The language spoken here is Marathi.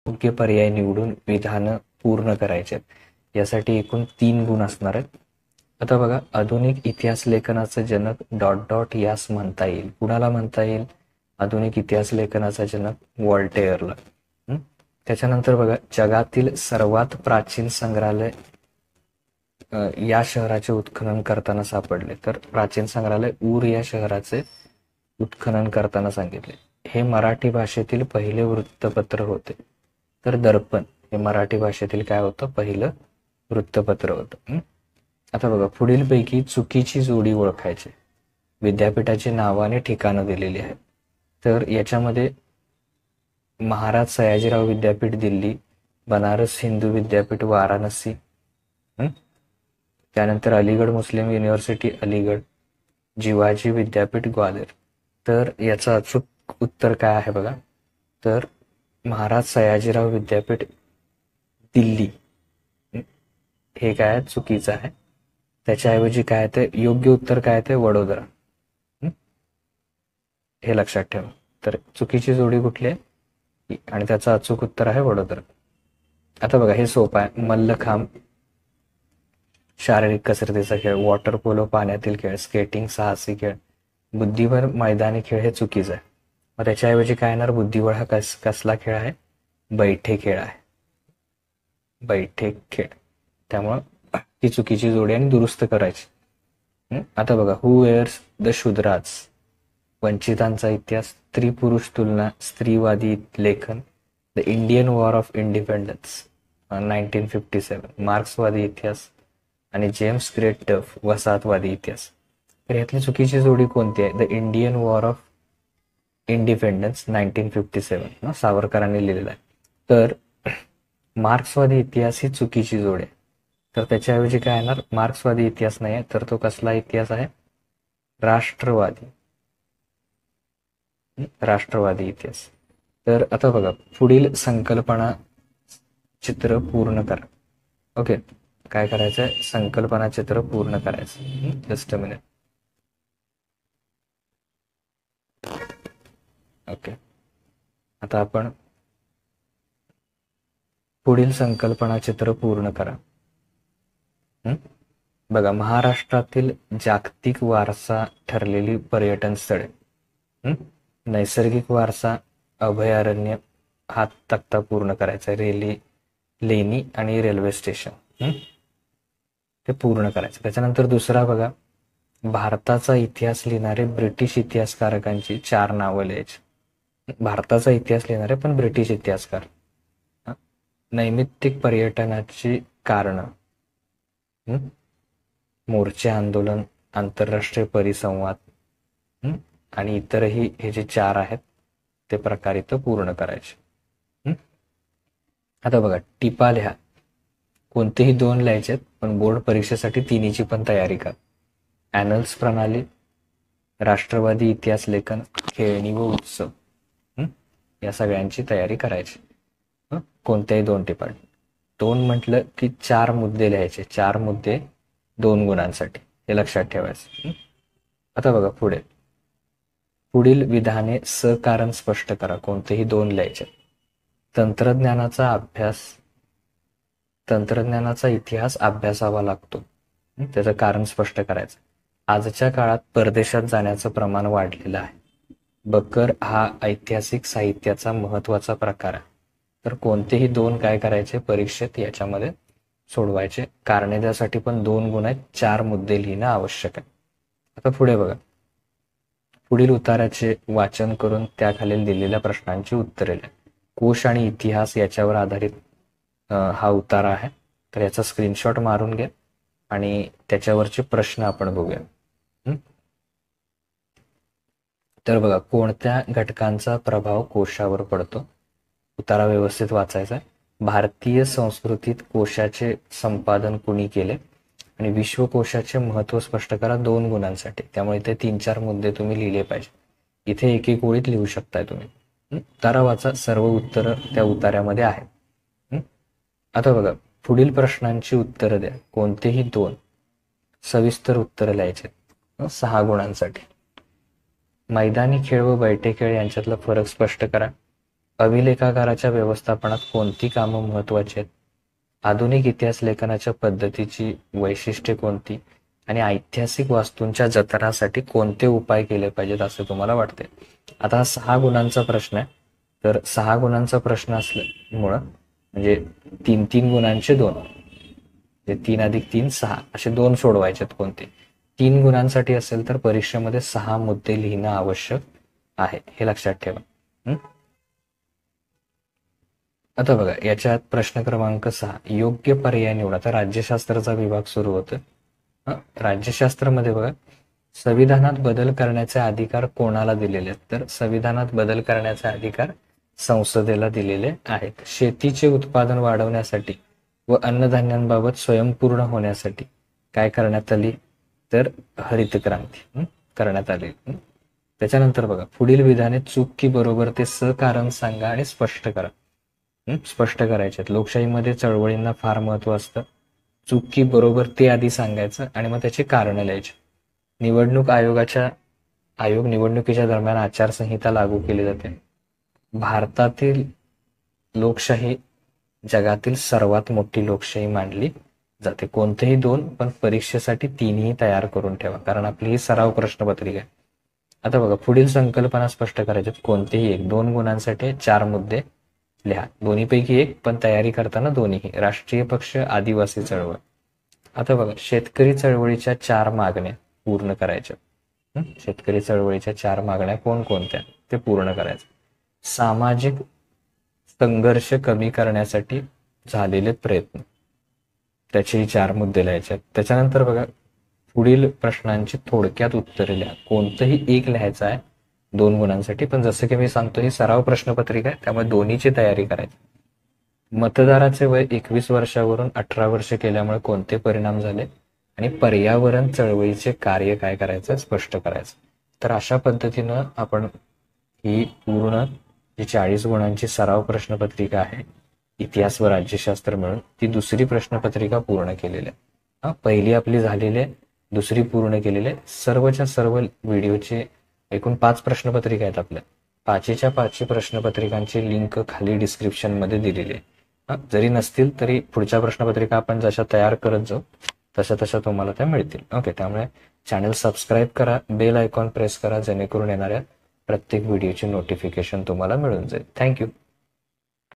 योग्य पर्याय निवडून विधान पूर्ण करायचे आहेत. यासाठी एकूण 3 गुण असणार आहेत. आता बघा, आधुनिक इतिहास लेखनाचा जनक डॉट डॉट यास म्हणता येईल. कुणाला म्हणता येईल? आधुनिक इतिहास लेखनाचा जनक व्हॉल्टेअरला. त्याच्यानंतर बघा, जगातील सर्वात प्राचीन संग्रहालय या शहराचे उत्खनन करताना सापडले. तर प्राचीन संग्रहालय ऊर या शहराचे उत्खनन करताना सांगितले. हे मराठी भाषेतील पहिले वृत्तपत्र होते. तर दर्पण हे मराठी भाषेतील काय होतं? पहिलं वृत्तपत्र होतं. आता बघा, पुढीलपैकी चुकीची जोडी ओळखायची. विद्यापीठाची नावं आणि ठिकाणं दिलेली आहेत. तर याच्यामध्ये महाराज सयाजीराव विद्यापीठ दिल्ली, बनारस हिंदू विद्यापीठ वाराणसी, त्यानंतर अलीगड मुस्लिम युनिव्हर्सिटी अलीगड, जिवाजी विद्यापीठ ग्वालेर. तर याचं अचूक उत्तर काय आहे बघा, तर महाराज सयाजीराव विद्यापीठ दिल्ली हे काय चुकीचं आहे. त्याच्याऐवजी काय ते योग्य उत्तर काय ते वडोदरा. हे लक्षात ठेवा. तर चुकीची जोडी कुठली आहे आणि त्याचं अचूक उत्तर आहे वडोदरा. आता बघा, हे सोपं आहे. मल्लखांब शारीरिक कसरतीचा खेळ, वॉटर पोलो पाण्यातील खेळ, स्केटिंग साहसी खेळ, बुद्धिबळ मैदानी खेळ हे चुकीचं आहे. मग त्याच्याऐवजी काय येणार? बुद्धिबळ हा कसला खेळ आहे? बैठे खेळ आहे. बैठे खेळ. त्यामुळं ती चुकीची जोडी आणि दुरुस्त करायची. आता बघा, हु वेअर्स द शूद्राज, वंचितांचा इतिहास, स्त्री पुरुष तुलना, स्त्रीवादी लेखन, the Indian war of independence 1957, मार्क्सवादी इतिहास आणि जेम्स ग्रेट डफ वसाहतवादी इतिहास. तर यातली चुकीची जोडी कोणती आहे? The Indian war of independence 1957 सावरकरांनी लिहिलेला आहे. तर मार्क्सवादी इतिहास ही चुकीची जोड आहे. तर त्याच्याऐवजी काय येणार? मार्क्सवादी इतिहास नाही आहे, तर तो कसला इतिहास आहे? राष्ट्रवादी इतिहास. तर आता बघा, पुढील संकल्पना चित्र पूर्ण करा. ओके, काय करायचं आहे? संकल्पना चित्र पूर्ण करायचं. Just a minute. ओके, आता आपण पुढील संकल्पना चित्र पूर्ण करा. बघा, महाराष्ट्रातील जागतिक वारसा ठरलेली पर्यटन स्थळे, नैसर्गिक वारसा, अभयारण्य, हा तक्ता पूर्ण करायचा. लेणी आणि रेल्वे स्टेशन ते पूर्ण करायचं. त्याच्यानंतर दुसरा बघा, भारताचा इतिहास लिहिणारे ब्रिटिश इतिहासकारांची 4 नावं लिहायची. भारताचा इतिहास लिहिणारे पण ब्रिटिश इतिहासकार. नैमित्तिक पर्यटनाची कारणं, मोर्चे आंदोलन, आंतरराष्ट्रीय परिसंवाद आणि इतरही हे जे 4 आहेत ते प्रकार इथं पूर्ण करायचे. आता बघा, टिपा लिहा. कोणतेही 2 लिहायचे आहेत, पण बोर्ड परीक्षेसाठी 3ची पण तयारी करा. ॲनल्स प्रणाली, राष्ट्रवादी इतिहास लेखन, खेळणी व उत्सव, या सगळ्यांची तयारी करायची. कोणत्याही 2 टिपा. 2 म्हटलं की 4 मुद्दे लिहायचे. 4 मुद्दे 2 गुणांसाठी, हे लक्षात ठेवायचं. आता बघा, पुढील विधाने सकारण स्पष्ट करा. कोणतेही 2 लिहायचे. तंत्रज्ञानाचा इतिहास अभ्यासावा लागतो. त्याचं कारण स्पष्ट करायचं. आजच्या काळात परदेशात जाण्याचं प्रमाण वाढलेलं आहे. बकर हा ऐतिहासिक साहित्याचा महत्वाचा प्रकार आहे. तर कोणतेही 2 काय करायचे परीक्षेत याच्यामध्ये सोडवायचे. कारणे द्यासाठी पण 2 गुण आहेत. 4 मुद्दे लिहिणं आवश्यक आहे. आता पुढे बघा, पुढील उताराचे वाचन करून त्याखालील दिलेल्या प्रश्नांची उत्तरे लिहा. कोश आणि इतिहास याच्यावर आधारित हा उतारा आहे. तर याचा स्क्रीनशॉट मारून घ्या आणि त्याच्यावरचे प्रश्न आपण बघूया. तर बघा, कोणत्या घटकांचा प्रभाव कोशावर पडतो? उतारा व्यवस्थित वाचायचा. भारतीय संस्कृतीत कोशाचे संपादन कुणी केले आणि विश्वकोशाचे महत्व स्पष्ट करा 2 गुणांसाठी. त्यामुळे इथे 3-4 मुद्दे तुम्ही लिहिले पाहिजे. इथे एक ओळीत लिहू शकताय तुम्ही. उतारा वाचा, सर्व उत्तर त्या उतार्यामध्ये आहेत. आता बघा, पुढील प्रश्नांची उत्तरं द्या. कोणतेही 2 सविस्तर उत्तरं लिहायचे 6 गुणांसाठी. मैदानी खेळ व बैठे खेळ यांच्यातला फरक स्पष्ट करा. अभिलेखागाराच्या व्यवस्थापनात कोणती कामं महत्वाची आहेत? आधुनिक इतिहास लेखनाच्या पद्धतीची वैशिष्ट्ये कोणती? आणि ऐतिहासिक वास्तूंच्या जतनासाठी कोणते उपाय केले पाहिजेत असे तुम्हाला वाटते? आता हा 6 गुणांचा प्रश्न आहे. तर 6 गुणांचा प्रश्न असल्यामुळं म्हणजे 3-3 गुणांचे 2 म्हणजे 3 अधिक 3 6 असे 2 सोडवायचे कोणते? 3 गुणांसाठी असेल तर परीक्षेमध्ये 6 मुद्दे लिहिणं आवश्यक आहे, हे लक्षात ठेवा. आता बघा याच्यात प्रश्न क्रमांक 6 योग्य पर्याय निवडा. आता राज्यशास्त्राचा विभाग सुरू होतो. राज्यशास्त्रामध्ये बघा संविधानात बदल करण्याचे अधिकार कोणाला दिलेले आहेत? तर संविधानात बदल करण्याचे अधिकार संसदेला दिलेले आहेत. शेतीचे उत्पादन वाढवण्यासाठी व अन्नधान्यांबाबत स्वयंपूर्ण होण्यासाठी काय करण्यात आली? तर हरित क्रांती करण्यात आली. त्याच्यानंतर बघा पुढील विधाने चूक की बरोबर ते सकारण सांगा आणि स्पष्ट करा. स्पष्ट करायचे. लोकशाहीमध्ये चळवळींना फार महत्व असतं. चूक की बरोबर ते आधी सांगायचं आणि मग त्याची कारणं लिहायची. आयोग निवडणुकीच्या दरम्यान आचारसंहिता लागू केली जाते. भारतातील लोकशाही जगातील सर्वात मोठी लोकशाही मानली जाते. कोणतेही 2 पण परीक्षेसाठी 3ही तयार करून ठेवा, कारण आपली ही सराव प्रश्नपत्रिका आहे. आता बघा पुढील संकल्पना स्पष्ट करायच्या. कोणतेही 2 गुणांसाठी 4 मुद्दे लिहा. दोन्हीपैकी 1 पण तयारी करताना दोन्ही. राष्ट्रीय पक्ष, आदिवासी चळवळ. आता बघा शेतकरी चळवळीच्या 4 मागण्या पूर्ण करायच्या. शेतकरी चळवळीच्या 4 मागण्या कोणकोणत्या ते पूर्ण करायचं. सामाजिक संघर्ष कमी करण्यासाठी झालेले प्रयत्न, त्याचेही 4 मुद्दे लिहायचे. त्याच्यानंतर बघा पुढील प्रश्नांची थोडक्यात उत्तरे लिहा. कोणतंही 1 लिहायचं आहे 2 गुणांसाठी, पण जसं की मी सांगतो ही सराव प्रश्नपत्रिका आहे, त्यामुळे दोन्हीची तयारी करायची. मतदाराचे वय 21 वर्षावरून 18 वर्ष केल्यामुळे कोणते परिणाम झाले आणि पर्यावरण चळवळीचे कार्य काय करायचं स्पष्ट करायचं. तर अशा पद्धतीनं आपण ही पूर्ण जी 40 गुणांची सराव प्रश्नपत्रिका आहे इतिहास व राज्यशास्त्र मिळून ती दुसरी प्रश्नपत्रिका पूर्ण केलेली आहे. पहिली आपली झालेली आहे, दुसरी पूर्ण केलेली आहे. सर्वच्या सर्व व्हिडिओचे एकूण 5 प्रश्नपत्रिका आहेत आपल्या. 5च्या 5 प्रश्नपत्रिकांची लिंक खाली डिस्क्रिप्शन मध्ये दिलेली आहे. जरी नसतील तरी पुढच्या प्रश्नपत्रिका आपण जशा तयार करत जाऊ तशा तुम्हाला त्या मिळतील. ओके, त्यामुळे चॅनल सबस्क्राईब करा, बेल आयकॉन प्रेस करा, जेणेकरून येणाऱ्या प्रत्येक व्हिडिओची नोटिफिकेशन तुम्हाला मिळून जाईल. थँक्यू.